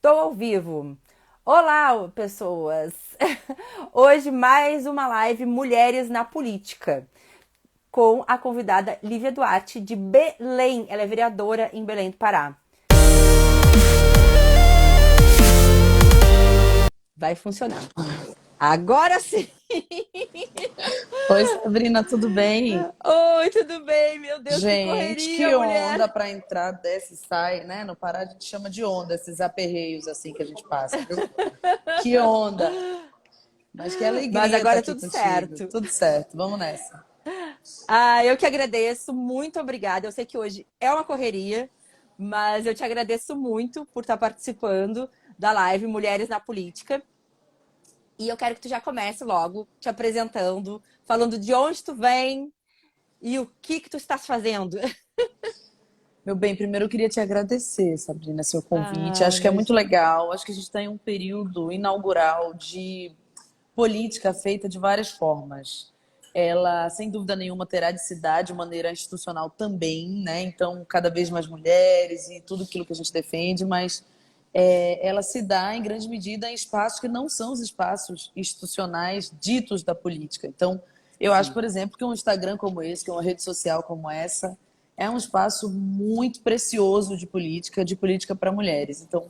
Estou ao vivo. Olá, pessoas! Hoje mais uma live Mulheres na Política com a convidada Lívia Duarte de Belém. Ela é vereadora em Belém do Pará. Vai funcionar. Agora sim! Oi, Sabrina, tudo bem? Oi, tudo bem? Meu Deus, que Gente, correria, que onda mulher! para entrar, desce e sai, né? No Pará a gente chama de onda, esses aperreios assim que a gente passa, viu? Que onda! Mas que Mas alegria estar agora é aqui tudo contigo. certo. Tudo certo, vamos nessa. Eu que agradeço, muito obrigada. Eu sei que hoje é uma correria, mas eu te agradeço muito por estar participando da live Mulheres na Política. E eu quero que tu já comece logo te apresentando, falando de onde tu vem e o que tu estás fazendo. Meu bem, primeiro eu queria te agradecer, Sabrina, seu convite. Ah, Acho que é muito imagina. legal. Acho que a gente está em um período inaugural de política feita de várias formas. Ela, sem dúvida nenhuma, terá de se dar de maneira institucional também, né? Então, cada vez mais mulheres e tudo aquilo que a gente defende, mas ela se dá em grande medida em espaços que não são os espaços institucionais ditos da política. Então, eu acho, Sim. por exemplo, que um Instagram como esse, que é uma rede social como essa, é um espaço muito precioso de política para mulheres. Então,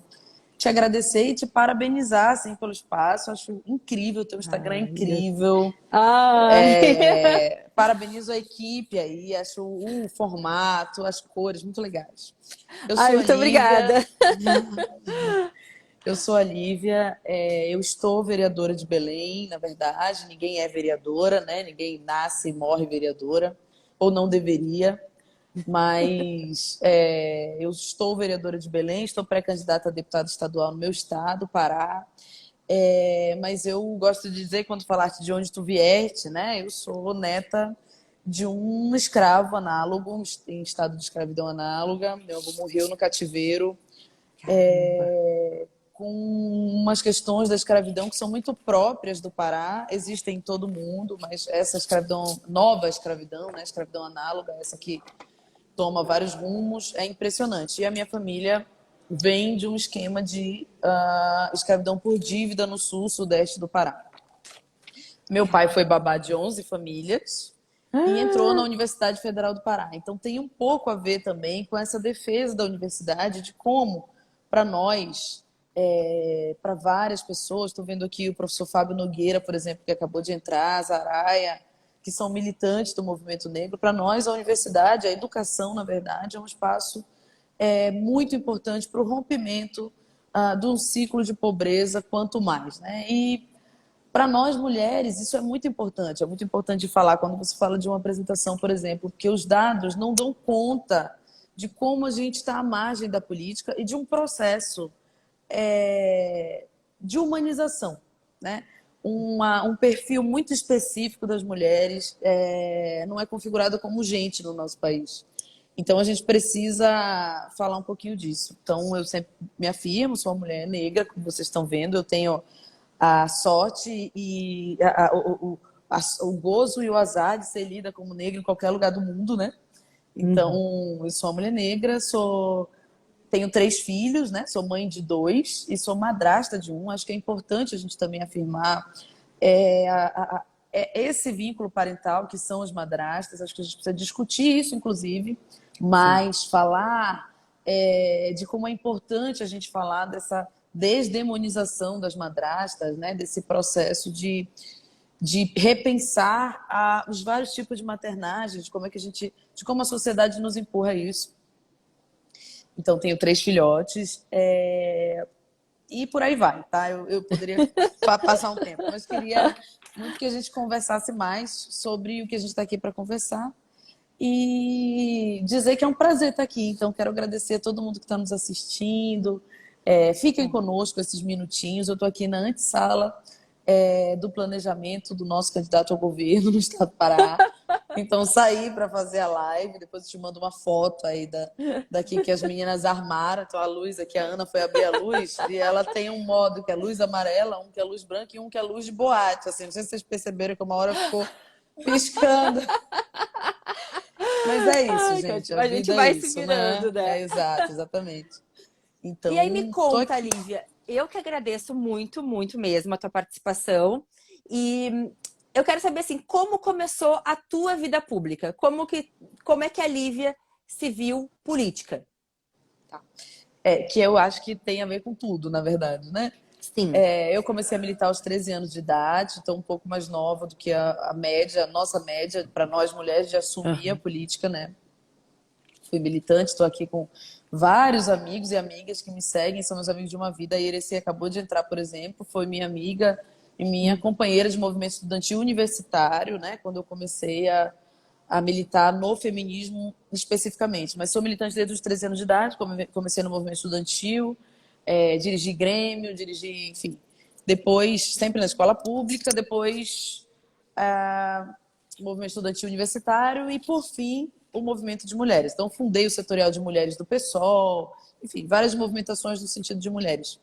te agradecer e te parabenizar assim, pelo espaço. Acho incrível, o teu Instagram é Ai, Deus. incrível. Ai. Parabenizo a equipe aí, acho o formato, as cores muito legais. Eu Ai, sou a muito obrigada. Lívia, eu estou vereadora de Belém, na verdade, ninguém é vereadora, né? Ninguém nasce e morre vereadora, ou não deveria. Mas eu estou vereadora de Belém, estou pré-candidata a deputada estadual no meu estado, Pará. Mas eu gosto de dizer, quando falaste de onde tu vieste, né? Eu sou neta de um escravo análogo, em estado de escravidão análoga. Meu avô morreu no cativeiro, Caramba. com umas questões da escravidão que são muito próprias do Pará, existem em todo mundo, mas essa escravidão, nova escravidão, né? Escravidão análoga, essa que toma vários rumos, é impressionante. E a minha família vem de um esquema de escravidão por dívida no sul, sudeste do Pará. Meu pai foi babá de 11 famílias e entrou na Universidade Federal do Pará. Então tem um pouco a ver também com essa defesa da universidade, de como, para nós, para várias pessoas, estou vendo aqui o professor Fábio Nogueira, por exemplo, que acabou de entrar, a Zaraia, que são militantes do movimento negro. Para nós, a universidade, a educação, na verdade, é um espaço muito importante para o rompimento de um ciclo de pobreza, quanto mais. Né? E para nós mulheres, isso é muito importante de falar quando você fala de uma apresentação, por exemplo, porque os dados não dão conta de como a gente está à margem da política e de um processo de humanização, né? Um perfil muito específico das mulheres não é configurado como gente no nosso país. Então a gente precisa falar um pouquinho disso. Então eu sempre me afirmo, sou uma mulher negra, como vocês estão vendo, eu tenho a sorte e o gozo e o azar de ser lida como negra em qualquer lugar do mundo, né? Uhum. Então, eu sou uma mulher negra, tenho 3 filhos, né? Sou mãe de 2 e sou madrasta de um. Acho que é importante a gente também afirmar esse vínculo parental que são as madrastas. Acho que a gente precisa discutir isso, inclusive, Sim. mas falar de como é importante a gente falar dessa desdemonização das madrastas, né? Desse processo de repensar os vários tipos de maternagem, de como a sociedade nos empurra isso. Então, tenho 3 filhotes, e por aí vai, tá? Eu poderia passar um tempo, mas queria muito que a gente conversasse mais sobre o que a gente está aqui para conversar e dizer que é um prazer estar aqui. Então, quero agradecer a todo mundo que está nos assistindo. Fiquem conosco esses minutinhos. Eu estou aqui na antessala do planejamento do nosso candidato ao governo no estado do Pará. Então, saí para fazer a live. Depois eu te mando uma foto aí daqui que as meninas armaram. Então, a luz aqui, a Ana foi abrir a luz e ela tem um modo que é luz amarela, um que é luz branca e um que é luz de boate. Assim, não sei se vocês perceberam que uma hora ficou piscando. Mas é isso, Ai, que gente. ótimo. A A gente vida é vai se isso, virando, né? né? Exato, exatamente. Então, E aí me tô conta, aqui. Lívia, eu que agradeço muito, muito mesmo a tua participação. E eu quero saber assim, como começou a tua vida pública? Como é que a Lívia se viu política? Que eu acho que tem a ver com tudo, na verdade, né? Sim. Eu comecei a militar aos 13 anos de idade, então um pouco mais nova do que a média, a nossa média, para nós mulheres, de assumir a Aham. política, né? Fui militante, estou aqui com vários amigos e amigas que me seguem, são meus amigos de uma vida. A Irecê acabou de entrar, por exemplo, foi minha amiga e minha companheira de movimento estudantil universitário, né? Quando eu comecei a militar no feminismo especificamente. Mas sou militante desde os 13 anos de idade, comecei no movimento estudantil, dirigi grêmio, dirigi, enfim. Depois, sempre na escola pública, depois o movimento estudantil universitário e, por fim, o movimento de mulheres. Então, fundei o setorial de mulheres do PSOL, enfim, várias movimentações no sentido de mulheres.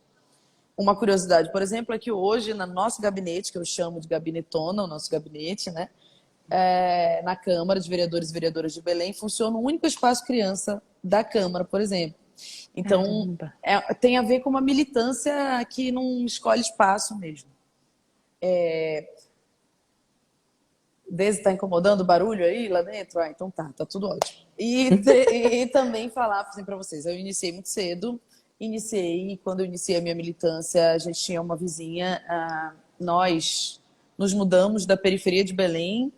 Uma curiosidade, por exemplo, é que hoje, no nosso gabinete, que eu chamo de gabinetona, o nosso gabinete, né, na Câmara de Vereadores e Vereadoras de Belém, funciona o único espaço criança da Câmara, por exemplo. Então, Caramba. tem a ver com uma militância que não escolhe espaço mesmo. Desde está incomodando o barulho aí lá dentro? Ah, então tá tudo ótimo. E também falar assim, para vocês, eu iniciei muito cedo, quando eu iniciei a minha militância, a gente tinha uma vizinha, nós nos mudamos da periferia de Belém,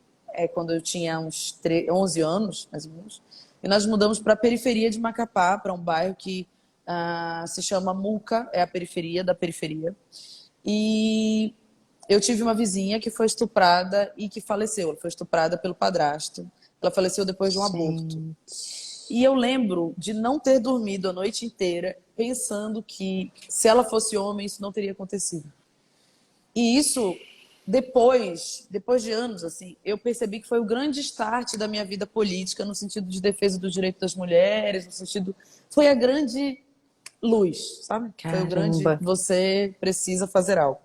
quando eu tinha uns 11 anos, mais ou menos, e nós mudamos para a periferia de Macapá, para um bairro que se chama Muca, é a periferia da periferia. E eu tive uma vizinha que foi estuprada e que faleceu. Ela foi estuprada pelo padrasto. Ela faleceu depois de um aborto. Gente. E eu lembro de não ter dormido a noite inteira pensando que, se ela fosse homem, isso não teria acontecido. E isso, depois de anos, assim, eu percebi que foi o grande start da minha vida política, no sentido de defesa dos direitos das mulheres, no sentido... Foi a grande luz, sabe? Foi o grande... Caramba. Você precisa fazer algo.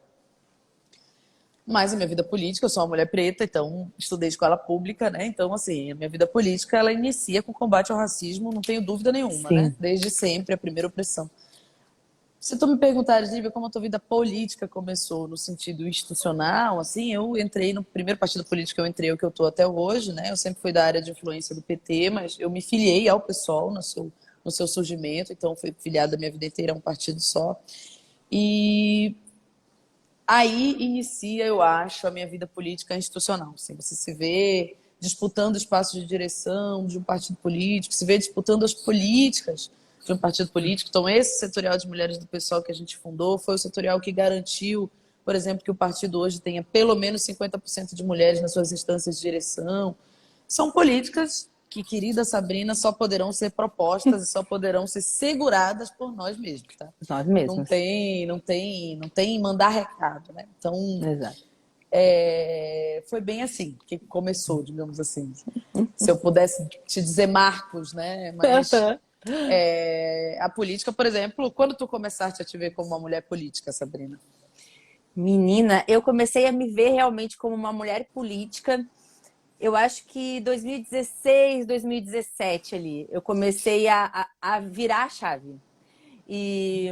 Mas a minha vida política, eu sou uma mulher preta, então estudei escola pública, né? Então, assim, a minha vida política, ela inicia com o combate ao racismo, não tenho dúvida nenhuma, né? Sim. Desde sempre, a primeira opressão. Se tu me perguntares, Lívia, como a tua vida política começou no sentido institucional, assim, eu entrei no primeiro partido político que eu entrei, o que eu tô até hoje, né? Eu sempre fui da área de influência do PT, mas eu me filiei ao PSOL no seu surgimento, então fui filiada a minha vida inteira a um partido só. E aí inicia, eu acho, a minha vida política institucional. Assim, você se vê disputando espaços de direção de um partido político, se vê disputando as políticas de um partido político. Então, esse setorial de mulheres do PSOL que a gente fundou foi o setorial que garantiu, por exemplo, que o partido hoje tenha pelo menos 50% de mulheres nas suas instâncias de direção. São políticas que, querida Sabrina, só poderão ser propostas e só poderão ser seguradas por nós mesmos, tá? Nós Não mesmas. tem, não tem, não tem mandar recado, né? Então, Exato. foi bem assim que começou, digamos assim. Se eu pudesse te dizer marcos, né? Mas a política, por exemplo, quando tu começaste a te ver como uma mulher política, Sabrina? Menina, eu comecei a me ver realmente como uma mulher política. Eu acho que 2016, 2017 ali, eu comecei a virar a chave. E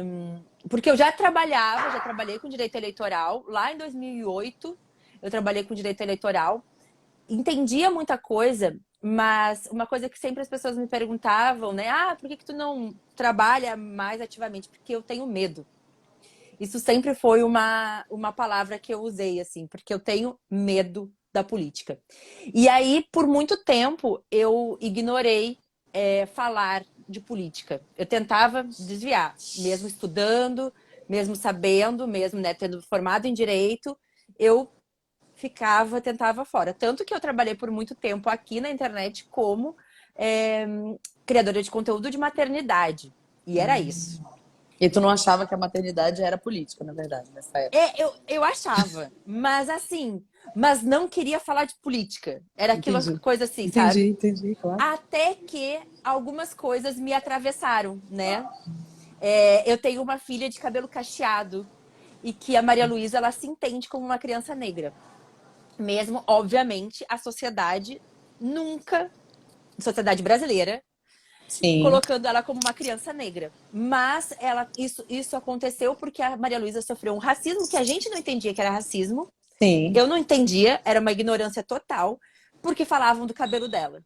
porque eu já trabalhei com direito eleitoral. Lá em 2008, eu trabalhei com direito eleitoral. Entendia muita coisa, mas uma coisa que sempre as pessoas me perguntavam, né? Ah, por que que tu não trabalha mais ativamente? Porque eu tenho medo. Isso sempre foi uma palavra que eu usei, assim, porque eu tenho medo da política. E aí, por muito tempo, eu ignorei falar de política. Eu tentava desviar, mesmo estudando, mesmo sabendo, mesmo, né, tendo formado em direito, eu tentava fora. Tanto que eu trabalhei por muito tempo aqui na internet como é, criadora de conteúdo de maternidade. E era isso. E tu não achava que a maternidade era política, na verdade, nessa época? Eu achava, mas assim, mas não queria falar de política. Era aquela Entendi. coisa assim, sabe? Entendi, claro. Até que algumas coisas me atravessaram, né? Eu tenho uma filha de cabelo cacheado e que a Maria Luísa, ela se entende como uma criança negra. Mesmo, obviamente, a sociedade nunca, sociedade brasileira, Sim, colocando ela como uma criança negra. Mas isso aconteceu porque a Maria Luísa sofreu um racismo que a gente não entendia que era racismo. sim. Eu não entendia, era uma ignorância total, porque falavam do cabelo dela.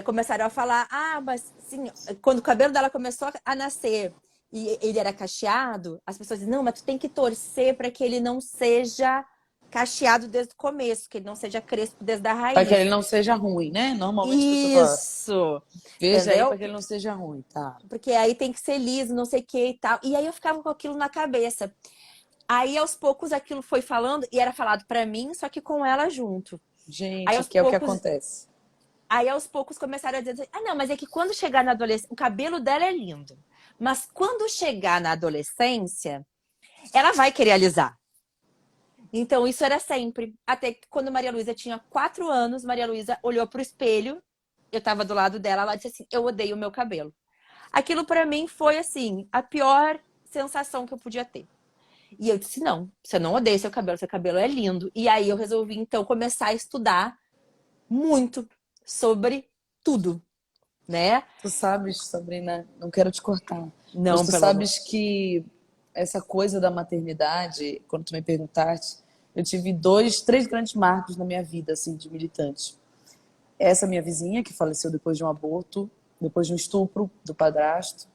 Começaram a falar, mas sim, quando o cabelo dela começou a nascer e ele era cacheado, as pessoas dizem, não, mas tu tem que torcer para que ele não seja cacheado desde o começo, que ele não seja crespo desde a Para que ele raiz. não seja ruim, né? Normalmente a pessoa fala, Isso! veja aí para Entendeu? que ele não seja ruim, tá? Porque aí tem que ser liso, não sei o que e tal. E aí eu ficava com aquilo na cabeça. Aí aos poucos aquilo foi falando, e era falado para mim, só que com ela junto. Aí Gente, aos que é o que poucos acontece. Aí aos poucos começaram a dizer, não, mas é que quando chegar na adolescência, o cabelo dela é lindo. Mas quando chegar na adolescência, ela vai querer alisar. Então isso era sempre. Até que quando Maria Luísa tinha 4 anos, Maria Luísa olhou pro espelho, eu tava do lado dela, ela disse assim, eu odeio o meu cabelo. Aquilo para mim foi assim, a pior sensação que eu podia ter. E eu disse, não, você não odeia seu cabelo é lindo. E aí eu resolvi então começar a estudar muito sobre tudo, né? Tu sabes, Sabrina, não quero te cortar, mas Não, tu pelo amor. sabes que essa coisa da maternidade, quando tu me perguntaste, eu tive três grandes marcos na minha vida, assim, de militante. Essa minha vizinha, que faleceu depois de um aborto, depois de um estupro do padrasto.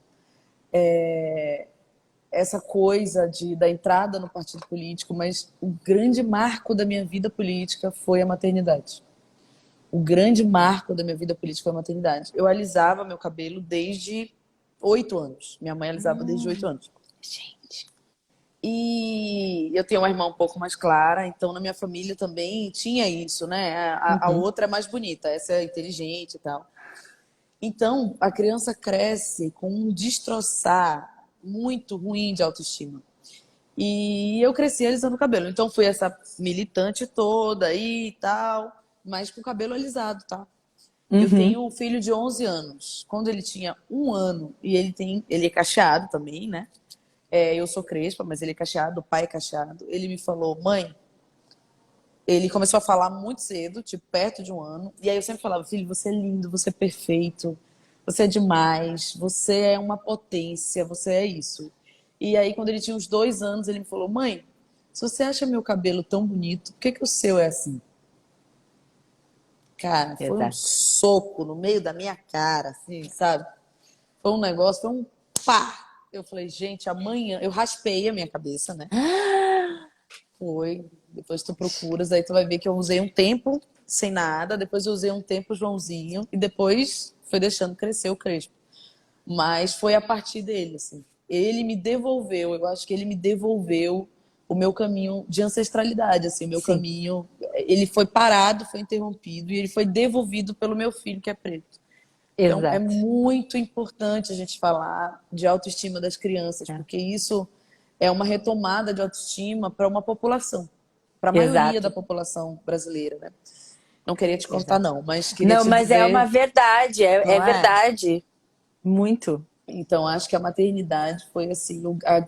Essa coisa da entrada no partido político, mas o grande marco da minha vida política foi a maternidade. O grande marco da minha vida política foi a maternidade. Eu alisava meu cabelo desde 8 anos. Minha mãe alisava desde 8 anos. Gente. E eu tenho uma irmã um pouco mais clara, então na minha família também tinha isso, né? A Uhum. outra é mais bonita, essa é inteligente e tal. Então a criança cresce com um destroçar muito ruim de autoestima. E eu cresci alisando o cabelo. Então fui essa militante toda aí e tal, mas com o cabelo alisado, tá? Eu Uhum. tenho um filho de 11 anos. Quando ele tinha 1 ano, e ele é cacheado também, né? Eu sou crespa, mas ele é cacheado, o pai é cacheado. Ele me falou, mãe, ele começou a falar muito cedo, tipo, perto de 1 ano. E aí eu sempre falava, filho, você é lindo, você é perfeito, você é demais, você é uma potência, você é isso. E aí, quando ele tinha uns 2 anos, ele me falou, mãe, se você acha meu cabelo tão bonito, por que que o seu é assim? Cara, foi um Exato. soco no meio da minha cara, assim, sabe? Foi um negócio, foi um pá! Eu falei, gente, amanhã. Eu raspei a minha cabeça, né? Foi. Depois tu procuras, aí tu vai ver que eu usei um tempo sem nada, depois eu usei um tempo Joãozinho, e depois foi deixando crescer o crespo. Mas foi a partir dele, assim. Ele me devolveu, eu acho que ele me devolveu o meu caminho de ancestralidade, assim, o meu Sim, caminho. Ele foi parado, foi interrompido, e ele foi devolvido pelo meu filho, que é preto. Então, é exato. muito importante a gente falar de autoestima das crianças, É. porque isso é uma retomada de autoestima para uma população, para a maioria da Exato, população brasileira, né? Não queria te cortar, exato. não, mas queria Não, te mas é uma dizer, verdade, é não é? verdade. Muito. Então, acho que a maternidade foi assim a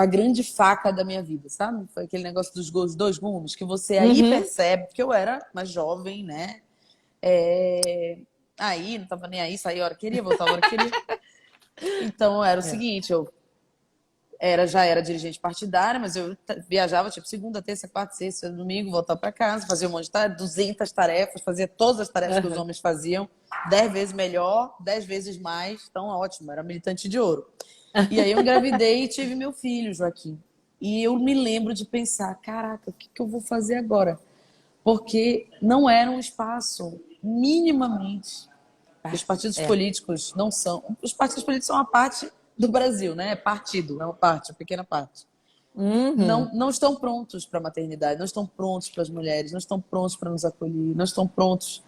grande faca da minha vida, sabe? Foi aquele negócio dos dois gumes que você aí Uhum. percebe, porque eu era mais jovem, né? É, Aí, não tava nem aí, saía a hora que queria, voltava a hora que queria. Então, era o É. seguinte, já era dirigente partidária, mas eu viajava, tipo, segunda, terça, quarta, sexta, domingo, voltava para casa, fazia um monte de tarefas, 200 tarefas, fazia todas as tarefas que os Aham. homens faziam, 10 vezes melhor, 10 vezes mais, então ótimo, era militante de ouro. E aí eu engravidei e tive meu filho, Joaquim. E eu me lembro de pensar, caraca, o que que eu vou fazer agora? Porque não era um espaço minimamente. Ah, Os partidos é. políticos não são. Os partidos políticos são uma parte do Brasil, né? É partido, é uma parte, uma pequena parte. Uhum. Não estão prontos para a maternidade, não estão prontos para as mulheres, não estão prontos para nos acolher, não estão prontos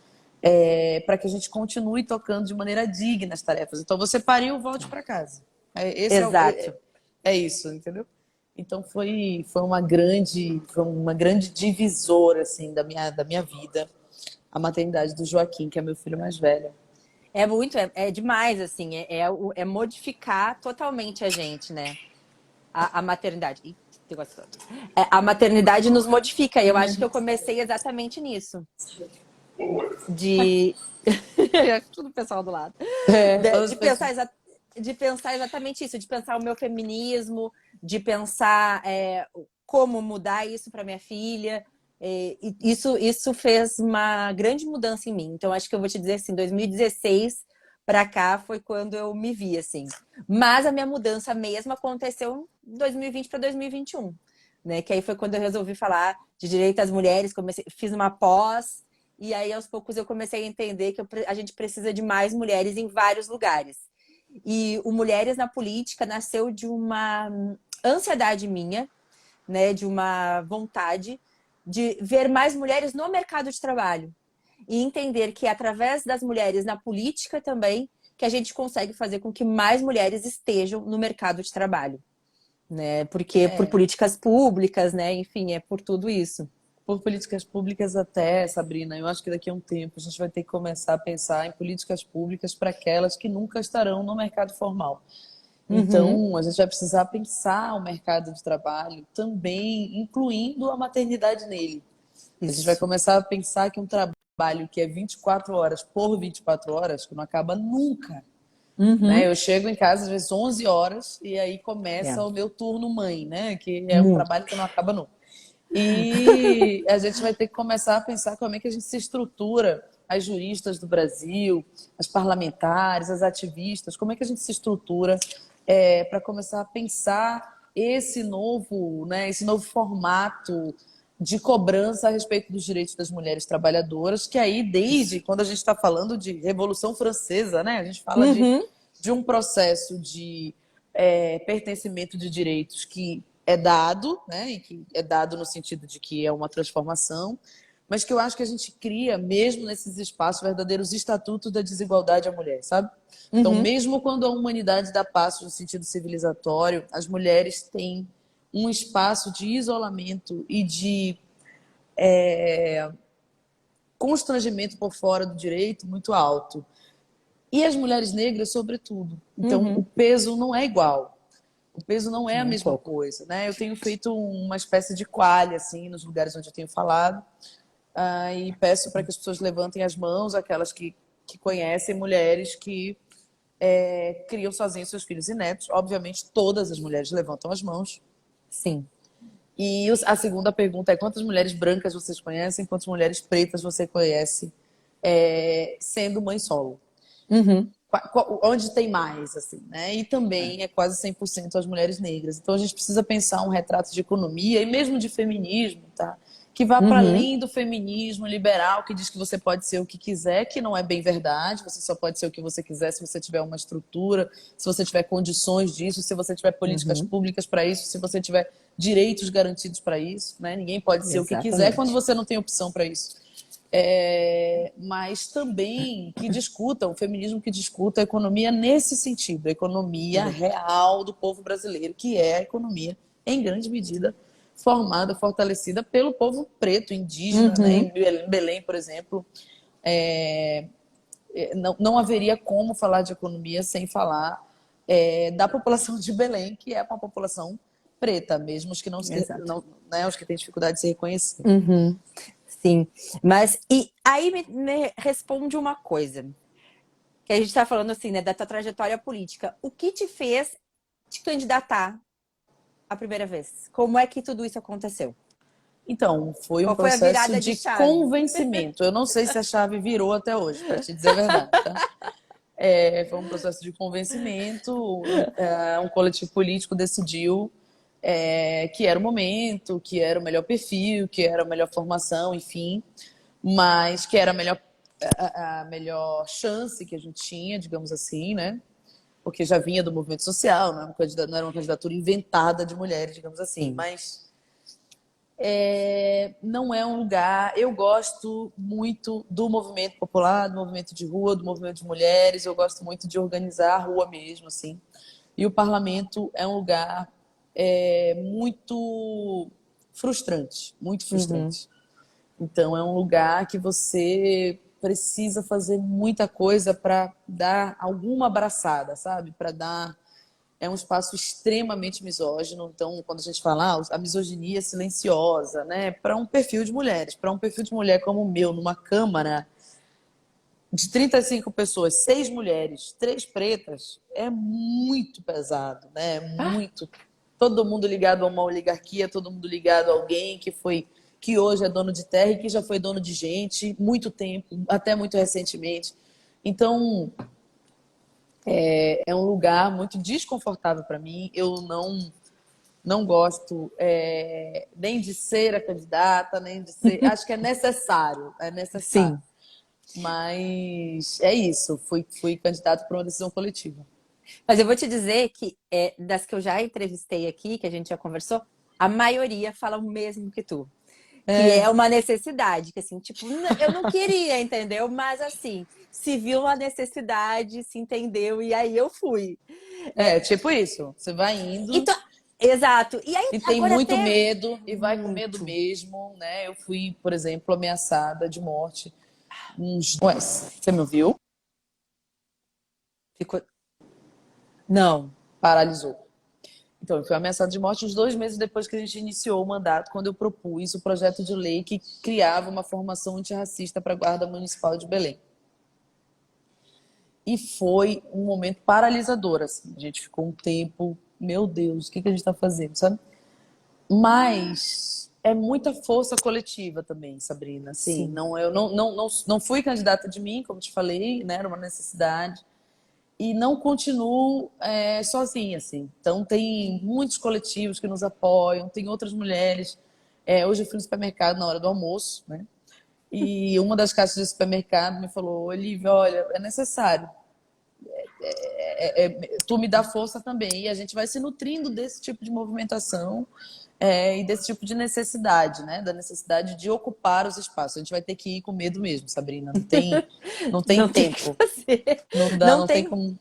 para que a gente continue tocando de maneira digna as tarefas. Então, você pariu, volte para casa. Esse Exato. é isso, entendeu? Então foi uma grande divisora assim da minha vida, a maternidade do Joaquim, que é meu filho mais velho. É muito, é demais, assim, é modificar totalmente a gente, né? A maternidade. Ih, negócio todo. A maternidade nos modifica, e eu acho que eu comecei exatamente nisso. de tudo pessoal do lado, Todas de as pessoas. pensar de pensar exatamente isso, de pensar o meu feminismo, de pensar como mudar isso para minha filha. Isso fez uma grande mudança em mim. Então, acho que eu vou te dizer assim, 2016 para cá foi quando eu me vi assim. Mas a minha mudança mesmo aconteceu em 2020 para 2021, né? Que aí foi quando eu resolvi falar de direito às mulheres, comecei, fiz uma pós e aí aos poucos eu comecei a entender que a gente precisa de mais mulheres em vários lugares. E o Mulheres na Política nasceu de uma ansiedade minha, né, de uma vontade de ver mais mulheres no mercado de trabalho e entender que através das mulheres na política também que a gente consegue fazer com que mais mulheres estejam no mercado de trabalho, né? Porque por É, políticas públicas, né? Enfim, é por tudo isso. por políticas públicas até, Sabrina, eu acho que daqui a um tempo a gente vai ter que começar a pensar em políticas públicas para aquelas que nunca estarão no mercado formal. Uhum. Então, a gente vai precisar pensar o mercado de trabalho também, incluindo a maternidade nele. A gente vai Isso. começar a pensar que um trabalho que é 24 horas por 24 horas, que não acaba nunca, né? Uhum. Eu chego em casa às vezes 11 horas e aí É. começa o meu turno mãe, né? Que é um Muito. trabalho que não acaba nunca. E a gente vai ter que começar a pensar como é que a gente se estrutura, as juristas do Brasil, as parlamentares, as ativistas, como é que a gente se estrutura para começar a pensar esse novo formato de cobrança a respeito dos direitos das mulheres trabalhadoras, que aí desde Isso. quando a gente está falando de Revolução Francesa, né, a gente fala Uhum. de um processo de pertencimento de direitos que é dado, né, e que é dado no sentido de que é uma transformação, mas que eu acho que a gente cria, mesmo nesses espaços, verdadeiros estatutos da desigualdade à mulher, sabe? Então, Uhum. mesmo quando a humanidade dá passos no sentido civilizatório, as mulheres têm um espaço de isolamento e de constrangimento por fora do direito muito alto. E as mulheres negras, sobretudo. Então, o Uhum. peso não é igual. O peso não é a Nem um mesma pouco. coisa, né? Eu tenho feito uma espécie de coalha, assim, nos lugares onde eu tenho falado, e peço para que as pessoas levantem as mãos, aquelas que conhecem mulheres que criam sozinhas seus filhos e netos. Obviamente, todas as mulheres levantam as mãos. Sim. E a segunda pergunta é: quantas mulheres brancas vocês conhecem? Quantas mulheres pretas você conhece sendo mãe solo? Uhum. Onde tem mais, assim, né? E também é quase 100% as mulheres negras. Então a gente precisa pensar um retrato de economia e mesmo de feminismo, tá? Que vá para Uhum. além do feminismo liberal, que diz que você pode ser o que quiser, que não é bem verdade. Você só pode ser o que você quiser se você tiver uma estrutura, se você tiver condições disso, se você tiver políticas Uhum. públicas para isso, se você tiver direitos garantidos para isso, né? Ninguém pode ser o que quiser quando Exatamente. você não tem opção para isso. Mas também que discutam, o feminismo que discuta a economia nesse sentido, a economia real do povo brasileiro, que é a economia, em grande medida, formada, fortalecida pelo povo preto, indígena, né? Uhum. Em Belém, por exemplo, não haveria como falar de economia sem falar da população de Belém, que é uma população preta, mesmo os que Exato. não, né, os que têm dificuldade de se reconhecer. Uhum. Sim. Mas e aí me responde uma coisa. Que a gente está falando assim, né, da tua trajetória política. O que te fez te candidatar a primeira vez? Como é que tudo isso aconteceu? Então, foi um Qual foi a processo virada de de chave? convencimento. Eu não sei se a chave virou até hoje, para te dizer a verdade, tá? Foi um processo de convencimento. Um coletivo político decidiu que era o momento, que era o melhor perfil, que era a melhor formação, enfim, mas que era a melhor chance que a gente tinha, digamos assim, né? Porque já vinha do movimento social, não era uma candidatura inventada de mulheres, digamos assim, Sim. mas não é um lugar. Eu gosto muito do movimento popular, do movimento de rua, do movimento de mulheres. Eu gosto muito de organizar a rua mesmo, assim. E o parlamento é um lugar muito frustrante, muito Uhum. frustrante. Então é um lugar que você precisa fazer muita coisa para dar alguma abraçada, sabe? Para dar é um espaço extremamente misógino. Então, quando a gente fala a misoginia silenciosa, né, para um perfil de mulheres, para um perfil de mulher como o meu, numa Câmara de 35 pessoas, 6 mulheres, 3 pretas, é muito pesado, né? É Ah, muito. Todo mundo ligado a uma oligarquia, todo mundo ligado a alguém que hoje é dono de terra e que já foi dono de gente muito tempo, até muito recentemente. Então, é um lugar muito desconfortável para mim. Eu não gosto nem de ser a candidata, nem de ser. Acho que é necessário. sim. Mas é isso, fui candidato por uma decisão coletiva. Mas eu vou te dizer que das que eu já entrevistei aqui, que a gente já conversou, a maioria fala o mesmo que tu. Que é É, uma necessidade, que assim, tipo, eu não queria, entendeu? Mas assim, se viu uma necessidade, se entendeu, e aí eu fui. tipo isso. Você vai indo Então, exato. E aí, e tem agora muito até medo e vai com medo muito. mesmo, né? Eu fui, por exemplo, ameaçada de morte. Ué, você me ouviu? Ficou. Não. Paralisou. Então, eu fui ameaçada de morte uns 2 meses depois que a gente iniciou o mandato, quando eu propus o projeto de lei que criava uma formação antirracista para a Guarda Municipal de Belém. E foi um momento paralisador, assim. A gente ficou um tempo, meu Deus, o que a gente está fazendo, sabe? Mas é muita força coletiva também, Sabrina. Assim, Sim. eu não fui candidata de mim, como te falei, né? Era uma necessidade. E não continuo sozinha, assim. Então, tem muitos coletivos que nos apoiam, tem outras mulheres. Hoje eu fui no supermercado na hora do almoço, né? E uma das caixas do supermercado me falou: Olivia, olha, é necessário. Tu me dá força também. E a gente vai se nutrindo desse tipo de movimentação e desse tipo de necessidade, né? Da necessidade de ocupar os espaços. A gente vai ter que ir com medo mesmo, Sabrina. Não tem Não tem o que tempo. fazer. Não dá, Não não tem tem, como.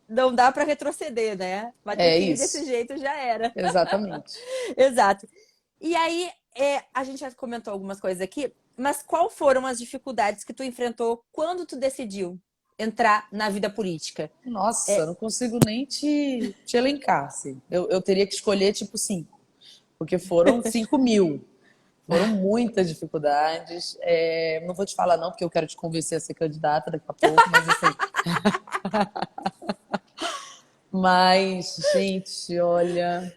não dá para retroceder, né? Vai ter É que ir desse isso. jeito, já era. Exatamente. Exato. E aí, a gente já comentou algumas coisas aqui, mas qual foram as dificuldades que tu enfrentou quando tu decidiu entrar na vida política? Nossa, É, não consigo nem te elencar, assim. Eu teria que escolher, tipo, 5. Porque foram 5.000. Foram muitas dificuldades. Não vou te falar não, porque eu quero te convencer a ser candidata daqui a pouco, mas assim... Mas, gente, olha...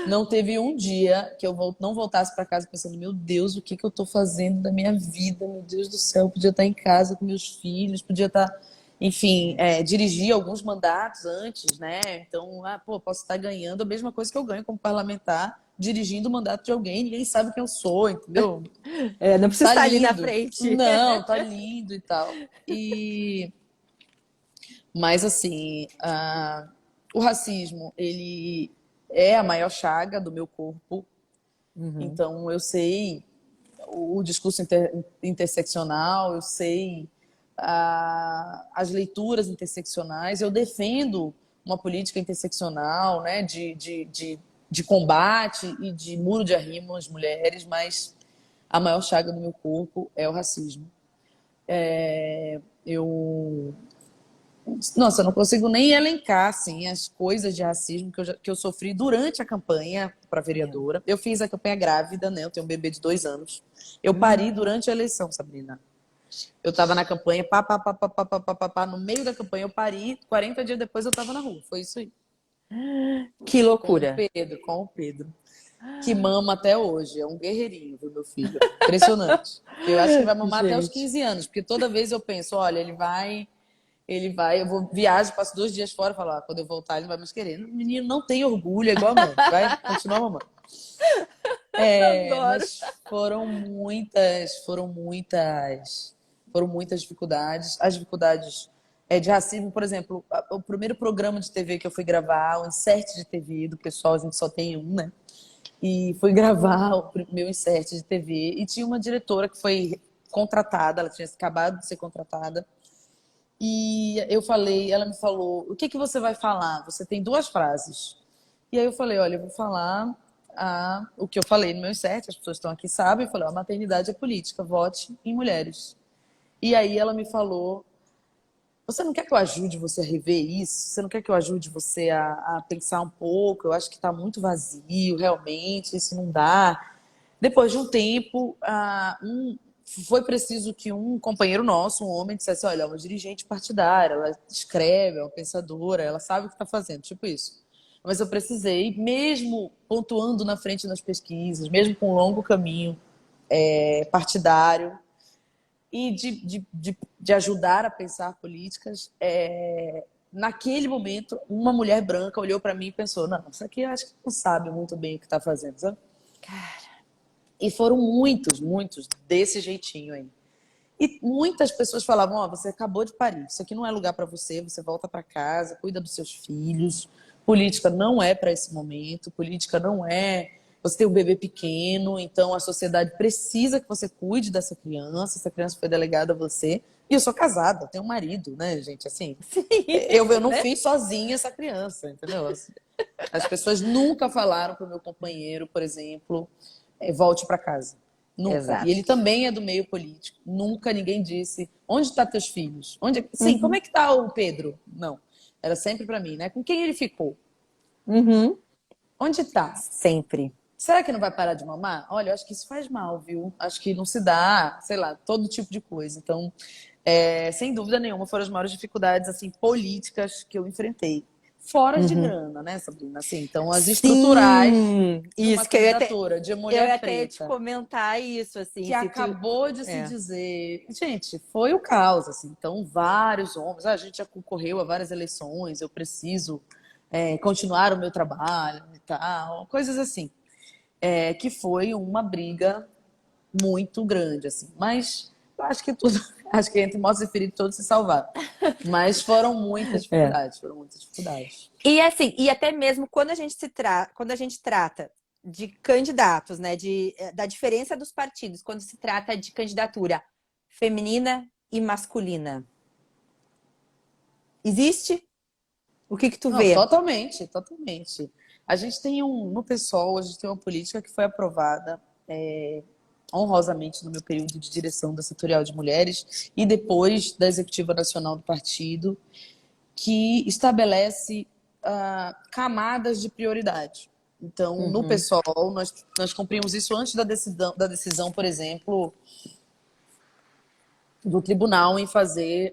Não teve um dia que eu não voltasse para casa pensando, meu Deus, o que que eu tô fazendo da minha vida? Meu Deus do céu, eu podia estar em casa com meus filhos, podia estar, enfim, dirigir alguns mandatos antes, né? Então, pô, posso estar ganhando a mesma coisa que eu ganho como parlamentar, dirigindo o mandato de alguém, ninguém sabe quem eu sou, entendeu? não precisa Tá estar ali na lindo. frente. Não, tá lindo e tal. Mas assim, o racismo, ele é a maior chaga do meu corpo. Uhum. Então, eu sei o discurso interseccional, eu sei as leituras interseccionais, eu defendo uma política interseccional, né, de combate e de muro de arrimo às mulheres, mas a maior chaga do meu corpo é o racismo. Eu Nossa, eu não consigo nem elencar assim, as coisas de racismo que eu sofri durante a campanha para É. vereadora. Eu fiz a campanha grávida, né? Eu tenho um bebê de 2 anos. Eu pari Hum, durante a eleição, Sabrina. Eu estava na campanha, pá, pá, pá, pá, pá, pá, pá, pá, pá, no meio da campanha eu pari, 40 dias depois eu estava na rua. Foi isso aí. que loucura. Com o Pedro, que mama até hoje. É um guerreirinho, viu, meu filho? Impressionante. Eu acho que vai mamar até os Gente. 15 anos, porque toda vez eu penso, olha, eu vou viajo, passo 2 dias fora, falo, quando eu voltar ele não vai mais querer. O menino não tem orgulho, é igual a mãe, vai continuar mamando. Adoro. Mas foram muitas dificuldades. As dificuldades de racismo, por exemplo, o primeiro programa de TV que eu fui gravar, o insert de TV do pessoal, a gente só tem um, né? E fui gravar o meu insert de TV e tinha uma diretora que foi contratada, ela tinha acabado de ser contratada. E ela me falou, o que que você vai falar? Você tem 2 frases. E aí eu falei, olha, eu vou falar o que eu falei no meu set, as pessoas estão aqui sabem, eu falei, a maternidade é política, vote em mulheres. E aí ela me falou, você não quer que eu ajude você a rever isso? Você não quer que eu ajude você a pensar um pouco? Eu acho que está muito vazio, realmente, isso não dá. Depois de um tempo, foi preciso que um companheiro nosso, um homem, dissesse: olha, é uma dirigente partidária, ela escreve, é uma pensadora, ela sabe o que está fazendo, tipo isso. Mas eu precisei, mesmo pontuando na frente nas pesquisas, mesmo com um longo caminho partidário, e de ajudar a pensar políticas, naquele momento, uma mulher branca olhou para mim e pensou: não, isso aqui eu acho que não sabe muito bem o que está fazendo, sabe? E foram muitos, muitos desse jeitinho aí. E muitas pessoas falavam: ó, você acabou de parir, isso aqui não é lugar para você, você volta para casa, cuida dos seus filhos. Política não é para esse momento, política não é. Você tem um bebê pequeno, então a sociedade precisa que você cuide dessa criança. Essa criança foi delegada a você. E eu sou casada, tenho um marido, né, gente? Assim, Sim, eu não né? fiz sozinha essa criança, entendeu? As pessoas nunca falaram para o meu companheiro, por exemplo, volte para casa. Nunca. E Exato. ele também é do meio político. Nunca ninguém disse: onde estão teus filhos? Sim, como Uhum. é que está o Pedro? Não. Era sempre para mim, né? Com quem ele ficou? Uhum. Onde está? Sempre. Será que não vai parar de mamar? Olha, eu acho que isso faz mal, viu? Acho que não se dá, sei lá, todo tipo de coisa. Então, sem dúvida nenhuma, foram as maiores dificuldades assim políticas que eu enfrentei. Fora de Uhum. grana, né, Sabrina? Assim, então, as estruturais Sim, de uma isso que candidatura de eu ia mulher até te preta comentar isso, que assim, se tu. acabou de se É. dizer. Gente, foi o caos, assim. Então, vários homens. A gente já concorreu a várias eleições, eu preciso continuar o meu trabalho e tal. Coisas assim. Que foi uma briga muito grande, assim. Mas eu acho que tudo. Acho que entre mortos e feridos todos se salvaram. Mas É. foram muitas dificuldades. E assim, e até mesmo quando quando a gente trata de candidatos, né, da diferença dos partidos, quando se trata de candidatura feminina e masculina, existe? O que que tu Não, vê? totalmente, totalmente. A gente tem no PSOL, a gente tem uma política que foi aprovada honrosamente no meu período de direção da setorial de mulheres e depois da executiva nacional do partido, que estabelece camadas de prioridade. Então, no Uhum. PSOL, nós cumprimos isso antes da decisão, por exemplo, do tribunal em fazer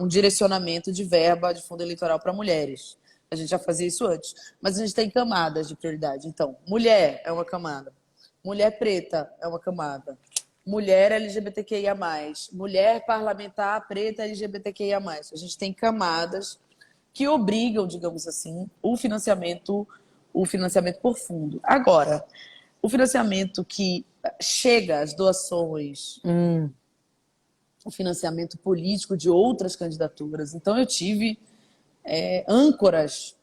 um direcionamento de verba de fundo eleitoral para mulheres. A gente já fazia isso antes. Mas a gente tem camadas de prioridade. Então, mulher é uma camada. Mulher preta é uma camada. Mulher LGBTQIA+. Mulher parlamentar preta LGBTQIA+. A gente tem camadas que obrigam, digamos assim, o financiamento por fundo. Agora, o financiamento que chega às doações, Hum. o financiamento político de outras candidaturas. Então, eu tive âncoras,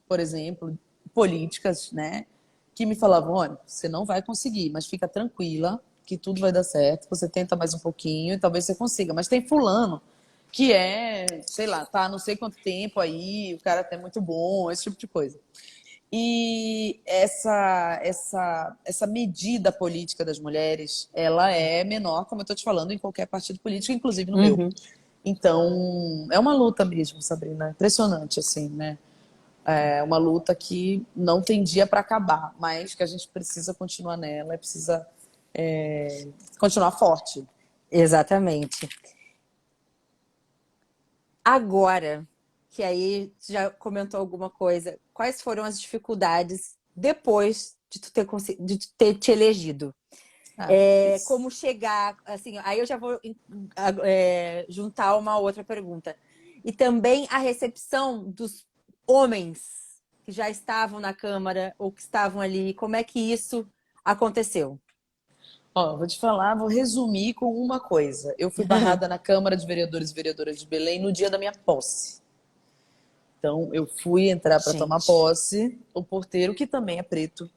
por exemplo, políticas, né, que me falavam: olha, você não vai conseguir, mas fica tranquila que tudo vai dar certo. Você tenta mais um pouquinho e talvez você consiga. Mas tem fulano que sei lá, tá não sei quanto tempo aí, o cara até muito bom, esse tipo de coisa. E essa medida política das mulheres, ela é menor, como eu estou te falando, em qualquer partido político, inclusive no meu. Uhum. Então, é uma luta mesmo, Sabrina. Impressionante, assim, né? É uma luta que não tem dia para acabar, mas que a gente precisa continuar nela, precisa continuar forte. Exatamente. Agora, que aí tu já comentou alguma coisa, quais foram as dificuldades depois de de tu ter te elegido? Ah, Como chegar, assim, aí eu já vou juntar uma outra pergunta. E também a recepção dos homens que já estavam na Câmara ou que estavam ali, como é que isso aconteceu? ó, vou te falar, vou resumir com uma coisa. Eu fui barrada na Câmara de Vereadores e Vereadoras de Belém no dia da minha posse. Então, eu fui entrar para tomar Gente. posse. O porteiro, que também é preto,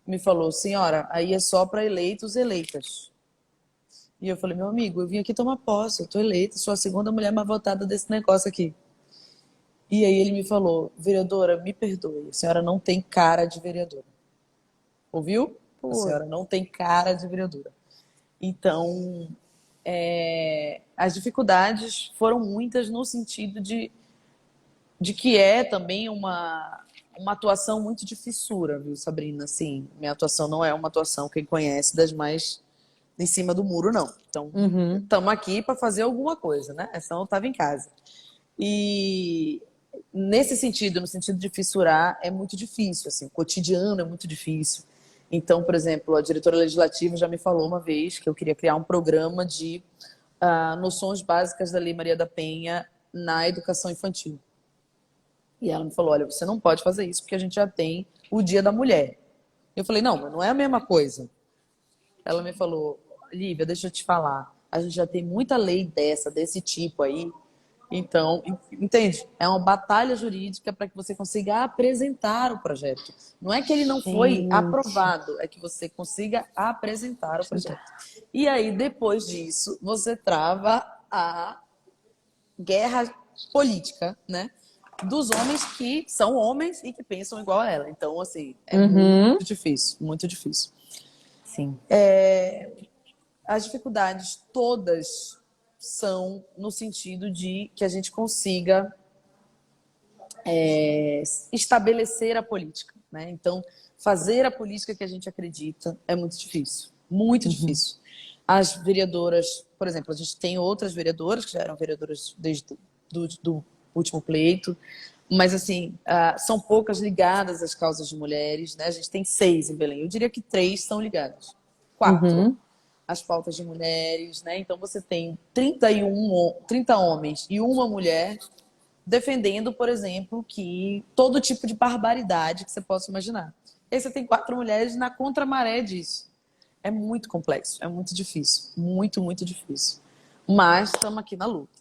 me falou: senhora, aí é só para eleitos e eleitas. E eu falei: meu amigo, eu vim aqui tomar posse, eu tô eleita, sou a segunda mulher mais votada desse negócio aqui. E aí ele me falou: vereadora, me perdoe, a senhora não tem cara de vereadora. Ouviu? A Pô, senhora não tem cara de vereadora. Então, as dificuldades foram muitas no sentido de que é também uma atuação muito de fissura, viu, Sabrina? Assim, minha atuação não é uma atuação, quem conhece, das mais em cima do muro, não. Então, Uhum. estamos aqui para fazer alguma coisa, né? Senão eu estava em casa. E nesse sentido, no sentido de fissurar, é muito difícil, assim, o cotidiano é muito difícil. Então, por exemplo, a diretora legislativa já me falou uma vez que eu queria criar um programa de noções básicas da Lei Maria da Penha na educação infantil. E ela me falou, olha, você não pode fazer isso porque a gente já tem o Dia da Mulher. Eu falei, não, mas não é a mesma coisa. Ela me falou, Lívia, deixa eu te falar, a gente já tem muita lei desse tipo aí. Então, entende? É uma batalha jurídica para que você consiga apresentar o projeto. Não é que ele não foi Gente. aprovado, é que você consiga apresentar o projeto. E aí, depois disso, você trava a guerra política, né? Dos homens que são homens e que pensam igual a ela. Então, assim, é Uhum. muito difícil, muito difícil. Sim. As dificuldades todas são no sentido de que a gente consiga estabelecer a política, né? Então, fazer a política que a gente acredita é muito difícil, muito Uhum. difícil. As vereadoras, por exemplo, a gente tem outras vereadoras que já eram vereadoras desde do último pleito, mas assim, são poucas ligadas às causas de mulheres, né? A gente tem 6 em Belém. Eu diria que 3 são ligadas. 4 Uhum. às pautas de mulheres, né? Então você tem 30 homens e uma mulher defendendo, por exemplo, que todo tipo de barbaridade que você possa imaginar. E aí você tem 4 mulheres na contramaré disso. É muito complexo, é muito difícil, muito, muito difícil. Mas estamos aqui na luta.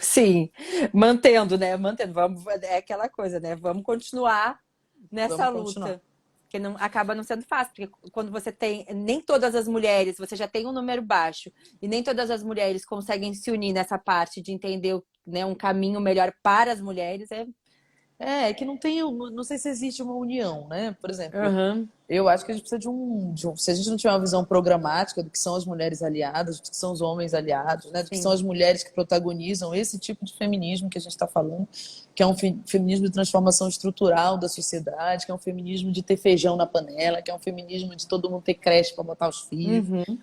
Sim, mantendo, né? Mantendo. Vamos, é aquela coisa, né? Vamos continuar nessa Vamos continuar. luta. Porque não, acaba não sendo fácil, porque quando você tem, nem todas as mulheres, você já tem um número baixo, e nem todas as mulheres conseguem se unir nessa parte de entender, né, um caminho melhor para as mulheres, É que não tem, não sei se existe uma união, né? Por exemplo, Uhum. eu acho que a gente precisa se a gente não tiver uma visão programática do que são as mulheres aliadas, do que são os homens aliados, né? Do que são Sim. as mulheres que protagonizam esse tipo de feminismo que a gente está falando, que é um feminismo de transformação estrutural da sociedade, que é um feminismo de ter feijão na panela, que é um feminismo de todo mundo ter creche para botar os filhos. Uhum.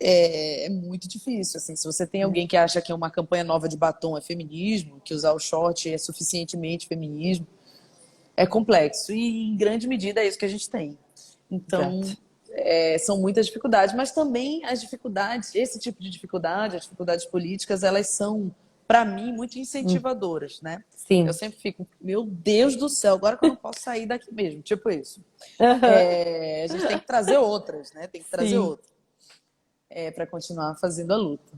É muito difícil, assim, se você tem alguém que acha que uma campanha nova de batom é feminismo, que usar o short é suficientemente feminismo, é complexo. E, em grande medida, é isso que a gente tem. Então, Exato. são muitas dificuldades, mas também as dificuldades, esse tipo de dificuldade, as dificuldades políticas, elas são, para mim, muito Hum. incentivadoras, né? Eu Sim. sempre fico, meu Deus do céu, agora que eu não posso sair daqui mesmo, tipo isso. Uhum. A gente tem que trazer outras, né? Tem que trazer Sim. outras, para continuar fazendo a luta.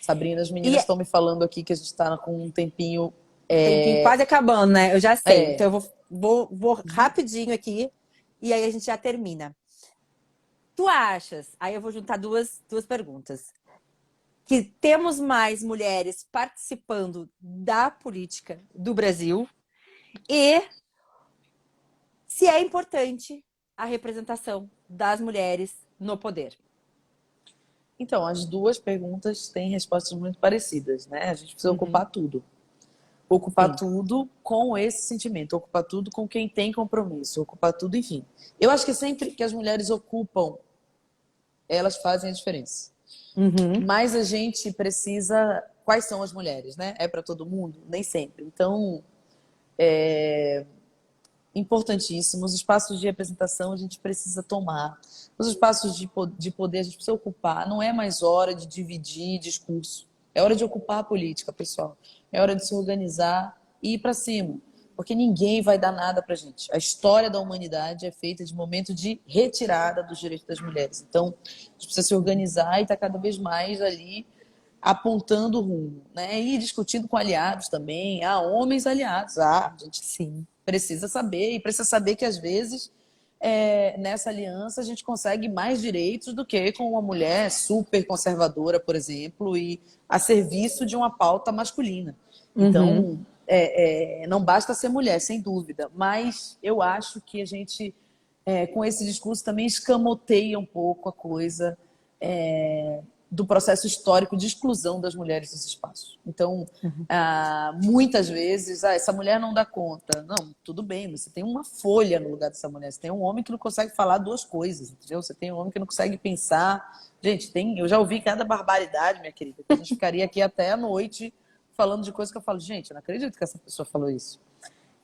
Sabrina, as E meninas estão me falando aqui que a gente está com um tempinho. o tempinho quase acabando, né? Eu já sei. Então É, eu vou rapidinho aqui e aí a gente já termina. Tu achas? Aí eu vou juntar duas perguntas. Que temos mais mulheres participando da política do Brasil e se é importante a representação das mulheres no poder. então, as duas perguntas têm respostas muito parecidas, né? A gente precisa Uhum. ocupar tudo. Ocupar Sim. tudo com esse sentimento, ocupar tudo com quem tem compromisso, ocupar tudo, enfim. Eu acho que sempre que as mulheres ocupam, elas fazem a diferença. Uhum. Mas a gente precisa. Quais são as mulheres, né? É para todo mundo? Nem sempre. Então, importantíssimos. Os espaços de representação a gente precisa tomar. Os espaços de poder a gente precisa ocupar. Não é mais hora de dividir discurso. É hora de ocupar a política, pessoal. É hora de se organizar e ir para cima. Porque ninguém vai dar nada para a gente. A história da humanidade é feita de momento de retirada dos direitos das mulheres. Então, a gente precisa se organizar e estar cada vez mais ali apontando o rumo, né? E discutindo com aliados também. Há homens aliados. A gente Sim. precisa saber, e precisa saber que às vezes nessa aliança a gente consegue mais direitos do que com uma mulher super conservadora, por exemplo, e a serviço de uma pauta masculina. Uhum. Então, não basta ser mulher, sem dúvida, mas eu acho que a gente, com esse discurso, também escamoteia um pouco a coisa, do processo histórico de exclusão das mulheres dos espaços. Então, muitas vezes, essa mulher não dá conta. Não, tudo bem, você tem uma folha no lugar dessa mulher. Você tem um homem que não consegue falar duas coisas, entendeu? Você tem um homem que não consegue pensar. Gente, eu já ouvi cada barbaridade, minha querida, que a gente ficaria aqui até a noite falando de coisas que eu falo, gente, eu não acredito que essa pessoa falou isso.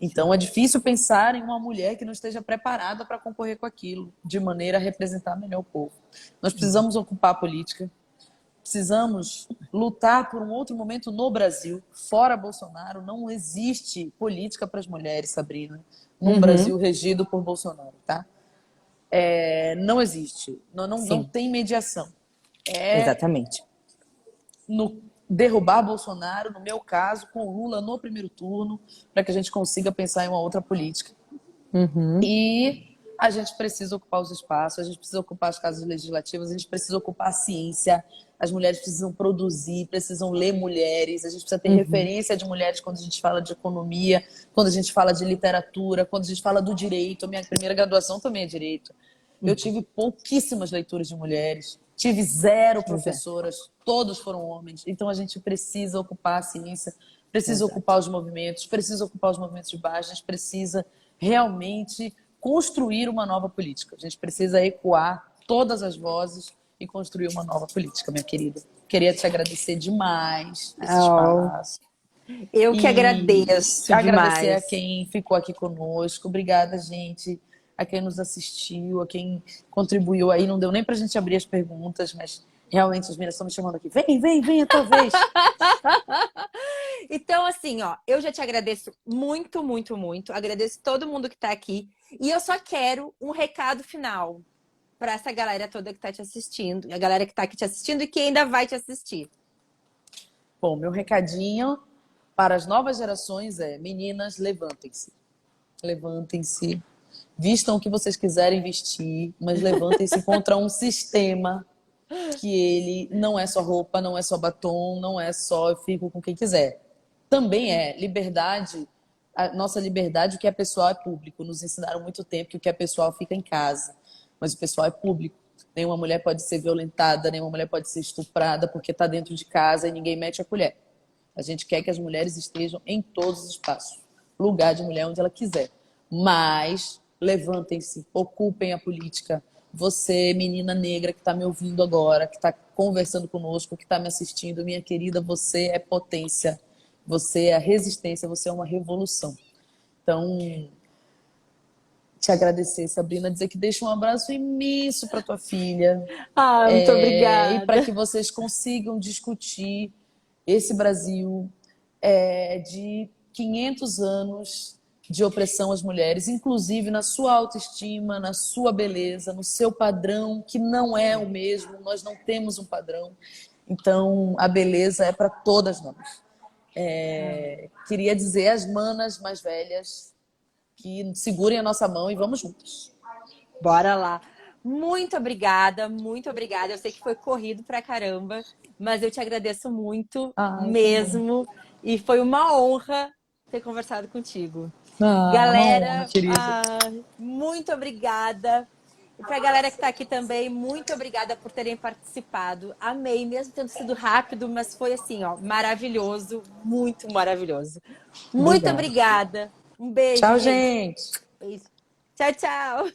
Então, é difícil pensar em uma mulher que não esteja preparada para concorrer com aquilo, de maneira a representar melhor o povo. Nós precisamos ocupar a política, precisamos lutar por um outro momento no Brasil. Fora Bolsonaro, não existe política para as mulheres, Sabrina, num Brasil regido por Bolsonaro, tá? Não existe. Não tem mediação. Exatamente. Derrubar Bolsonaro, no meu caso, com Lula no primeiro turno, para que a gente consiga pensar em uma outra política. E a gente precisa ocupar os espaços, a gente precisa ocupar as casas legislativas, a gente precisa ocupar a ciência, as mulheres precisam produzir, precisam ler mulheres, a gente precisa ter referência de mulheres quando a gente fala de economia, quando a gente fala de literatura, quando a gente fala do direito. A minha primeira graduação também é direito. Eu tive pouquíssimas leituras de mulheres, tive 0 professoras, todos foram homens. Então a gente precisa ocupar a ciência, precisa ocupar os movimentos, precisa ocupar os movimentos de base, a gente precisa realmente construir uma nova política. A gente precisa ecoar todas as vozes e construir uma nova política, minha querida. Queria te agradecer demais esse espaço. Eu que agradeço agradecer demais. a quem ficou aqui conosco. Obrigada, gente. A quem nos assistiu, a quem contribuiu aí. Não deu nem pra gente abrir as perguntas, mas realmente as meninas estão me chamando aqui. Vem, a tua vez. Então, assim, ó, eu já te agradeço muito, muito, muito. Agradeço todo mundo que tá aqui. E eu só quero um recado final para essa galera toda que tá te assistindo, a galera que tá aqui te assistindo e que ainda vai te assistir. Bom, meu recadinho para as novas gerações é: meninas, levantem-se. Levantem-se. Vistam o que vocês quiserem vestir, mas levantem-se contra um sistema que ele não é só roupa, não é só batom, não é só eu fico com quem quiser. Também é liberdade, a nossa liberdade, o que é pessoal é público. Nos ensinaram muito tempo que o que é pessoal fica em casa, mas o pessoal é público. Nenhuma mulher pode ser violentada, nenhuma mulher pode ser estuprada porque está dentro de casa e ninguém mete a colher. A gente quer que as mulheres estejam em todos os espaços. Lugar de mulher onde ela quiser. Mas levantem-se, ocupem a política. Você, menina negra que está me ouvindo agora, que está conversando conosco, que está me assistindo, minha querida, você é potência. Você é a resistência, você é uma revolução. Então, te agradecer, Sabrina, dizer que deixa um abraço imenso para tua filha. Muito obrigada. E para que vocês consigam discutir esse Brasil de 500 anos de opressão às mulheres, inclusive na sua autoestima, na sua beleza, no seu padrão, que não é o mesmo, nós não temos um padrão. Então, a beleza é para todas nós. Queria dizer às manas mais velhas que segurem a nossa mão e vamos juntos. Bora lá. Muito obrigada, muito obrigada. Eu sei que foi corrido pra caramba, mas eu te agradeço muito mesmo. E foi uma honra ter conversado contigo. Galera, muito obrigada. E pra galera que tá aqui também, muito obrigada por terem participado. Amei, mesmo tendo sido rápido, mas foi assim, ó, maravilhoso, muito maravilhoso. Muito obrigada. Um beijo. Tchau, gente. Beijo. Tchau, tchau.